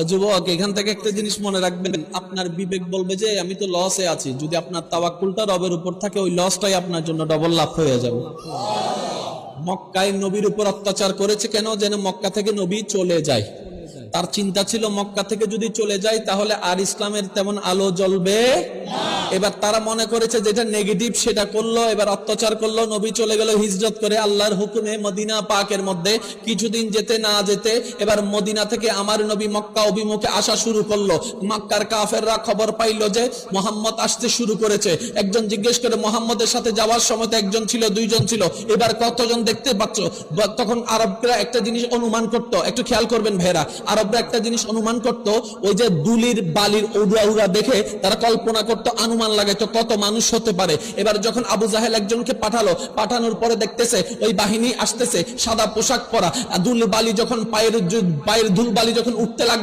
যুবক, এখান থেকে একটা জিনিস মনে রাখবেন, আপনার বিবেক বলবে যে আমি তো লসে আছি। যদি আপনার তাওয়াক্কুলটা রবের উপর থাকে, ওই লসটাই আপনার জন্য ডবল লাভ হয়ে যাবে। মক্কায় নবীর উপর অত্যাচার করেছে কেন? যেন মক্কা থেকে নবী চলে যায়। তার চিন্তা ছিল মক্কা থেকে যদি চলে যায় তাহলে আর ইসলামের তেমন আলো জ্বলবে। এবার তারা মনে করেছে যেটা নেগেটিভ সেটা করলো, এবার অত্যাচার করলো, নবী চলে গেল হিজরত করে আল্লাহর হুকুমে মদিনা পাকের মধ্যে। কিছুদিন যেতে না যেতে এবার মদিনা থেকে আমার নবী মক্কা অভিমুখে আসা শুরু করলো। মক্কার কাফেররা খবর পাইলো যে মুহাম্মদ আসতে শুরু করেছে। একজন জিজ্ঞেস করে, মুহাম্মদের সাথে যাওয়ার সময় তো একজন ছিল, দুইজন ছিল, এবার কতজন দেখতে পাচ্ছ? তখন আরবরা একটা জিনিস অনুমান করতো, একটু খেয়াল করবেন ভাইরা, আরবরা একটা জিনিস অনুমান করতো, ওই যে দুলির বালির উড়া উড়া দেখে তারা কল্পনা করতো, অনুমান লাগাইতো কত মানুষ হতে পারে। এবার যখন আবু জাহেল একজনকে পাঠালো, পাঠানোর পরে দেখতেছে ওই বাহিনী আসতেছে সাদা পোশাক পরা, দুল বালি যখন পায়ের ধুল বালি যখন উঠতে লাগলো,